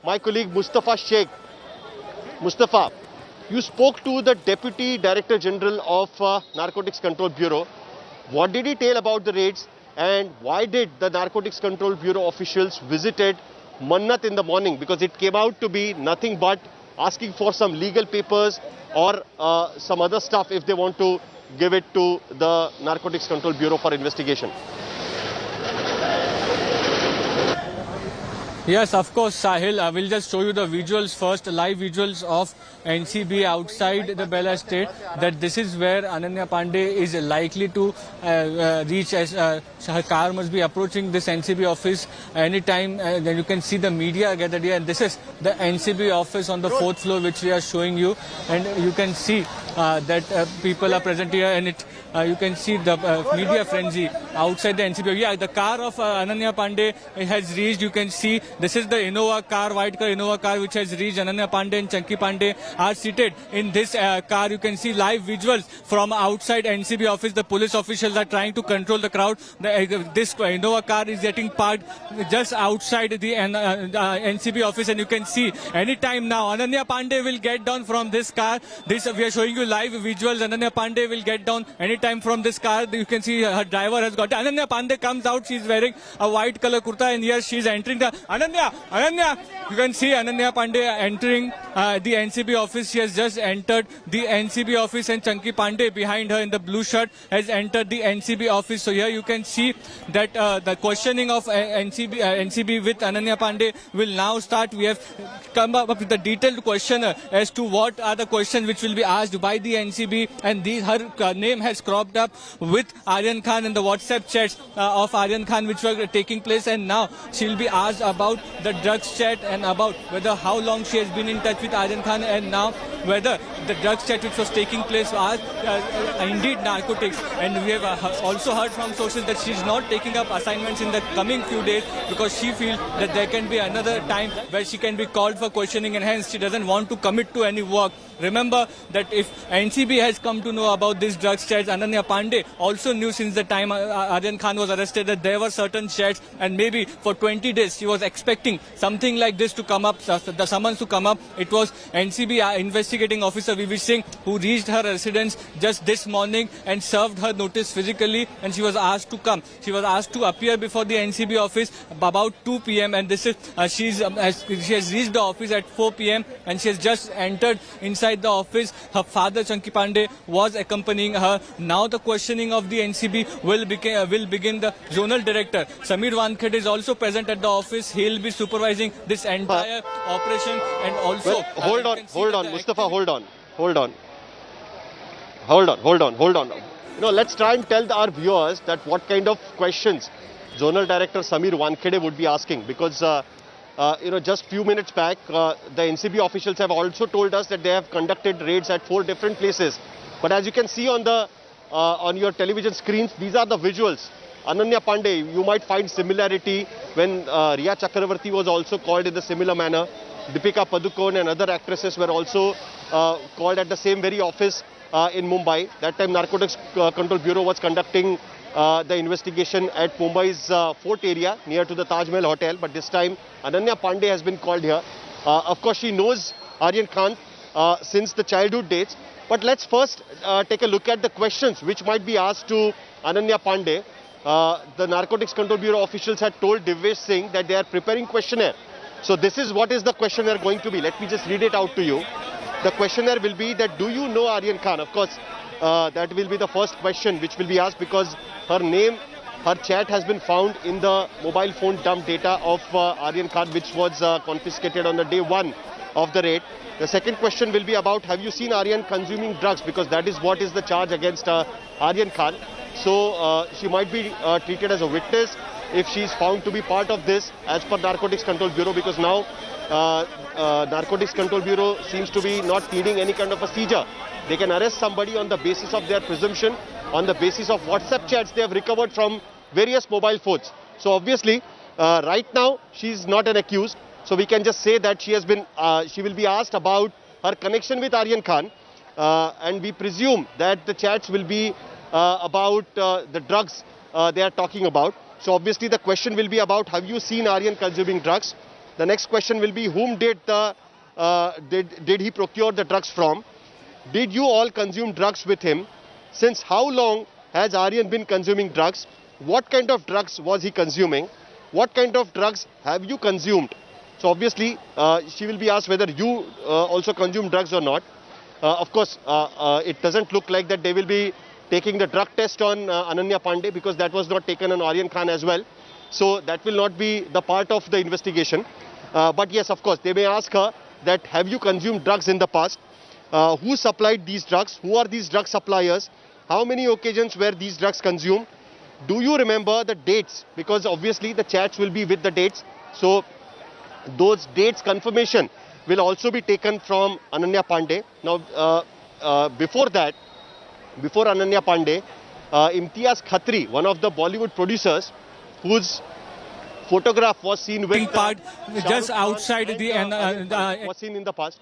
my colleague Mustafa Sheikh. Mustafa, you spoke to the Deputy Director General of Narcotics Control Bureau. What did he tell about the raids and why did the Narcotics Control Bureau officials visited Mannat in the morning? Because it came out to be nothing but asking for some legal papers or some other stuff if they want to give it to the Narcotics Control Bureau for investigation. Yes, of course, Sahil. I will just show you the visuals first, live visuals of NCB outside the Bella Estate. That this is where Ananya Pandey is likely to reach, as her car must be approaching this NCB office anytime. Then you can see the media gathered here. And this is the NCB office on the 4th floor, which we are showing you. And you can see that people are present here, and you can see the media frenzy outside the NCB. Yeah, the car of Ananya Pandey has reached. You can see this is the Innova car, white car Innova car, which has reached. Ananya Pandey and Chunky Pandey are seated in this car. You can see live visuals from outside NCB office. The police officials are trying to control the crowd. This Innova car is getting parked just outside the NCB office, and you can see anytime now Ananya Pandey will get down from this car. This we are showing you live visuals. Ananya Pandey will get down anytime from this car. You can see her driver has got. Ananya Pandey comes out. She's wearing a white color kurta, and here she's entering the Ananya. You can see Ananya Pandey entering the NCB office. She has just entered the NCB office, and Chunky Pandey behind her in the blue shirt has entered the NCB office. So here you can see that the questioning of NCB with Ananya Pandey will now start. We have come up with a detailed questionnaire as to what are the questions which will be asked by the NCB, and her name has cropped up with Aryan Khan and the WhatsApp chats of Aryan Khan which were taking place, and now she will be asked about the drugs chat and about whether how long she has been in touch with Aryan Khan, and now whether the drugs chat which was taking place was indeed narcotics. And we have also heard from sources that she is not taking up assignments in the coming few days because she feels that there can be another time where she can be called for questioning, and hence she doesn't want to commit to any work. Remember that if NCB has come to know about this drugs chats, Ananya Pandey also knew since the time Aryan Khan was arrested that there were certain chats, and maybe for 20 days she was expecting something like this to come up, the summons to come up. It was NCB investigating officer VV Singh who reached her residence just this morning and served her notice physically, and she was asked to come. She was asked to appear before the NCB office about 2 p.m. and this is she has reached the office at 4 p.m. and she has just entered inside the office. Her father Chunky Pandey was accompanying her. Now the questioning of the NCB will begin. The zonal director Samir Wankhede is also present at the office. He'll be supervising this entire operation, and also hold on, Mustafa, hold on. Let's try and tell our viewers that what kind of questions zonal director Samir Wankhede would be asking, because just few minutes back, the NCB officials have also told us that they have conducted raids at 4 different places. But as you can see on your television screens, these are the visuals. Ananya Pandey, you might find similarity when Riya Chakravarti was also called in the similar manner. Deepika Padukone and other actresses were also called at the same very office in Mumbai. That time Narcotics Control Bureau was conducting the investigation at Mumbai's fort area near to the Taj Mahal Hotel. But this time Ananya Pandey has been called here. Of course, she knows Aryan Khan since the childhood dates. But let's first take a look at the questions which might be asked to Ananya Pandey. The Narcotics Control Bureau officials had told Divyesh Singh that they are preparing questionnaire. So this is what is the questionnaire going to be. Let me just read it out to you. The questionnaire will be that, do you know Aryan Khan? Of course, that will be the first question which will be asked, because her name, her chat has been found in the mobile phone dump data of Aryan Khan, which was confiscated on the day 1 of the raid. The second question will be about, have you seen Aryan consuming drugs? Because that is what is the charge against Aryan Khan. So she might be treated as a witness if she is found to be part of this as per Narcotics Control Bureau, because now Narcotics Control Bureau seems to be not needing any kind of a seizure. They can arrest somebody on the basis of their presumption, on the basis of WhatsApp chats they have recovered from various mobile phones. So obviously, right now, she is not an accused. So we can just say that she will be asked about her connection with Aryan Khan. And we presume that the chats will be about the drugs they are talking about. So obviously the question will be about, have you seen Aryan consuming drugs? The next question will be, whom did he procure the drugs from? Did you all consume drugs with him? Since how long has Aryan been consuming drugs? What kind of drugs was he consuming? What kind of drugs have you consumed? So obviously, she will be asked whether you also consume drugs or not. Of course, it doesn't look like that they will be taking the drug test on Ananya Pandey, because that was not taken on Aryan Khan as well. So that will not be the part of the investigation. But yes, of course, they may ask her that have you consumed drugs in the past? Who supplied these drugs? Who are these drug suppliers? How many occasions were these drugs consumed? Do you remember the dates? Because obviously the chats will be with the dates. So those dates confirmation will also be taken from Ananya Pandey. Now, before that, before Ananya Pandey, Imtiaz Khatri, one of the Bollywood producers, whose photograph was seen with part Shah just Rukh Khan outside and, the Amir Khan was seen in the past.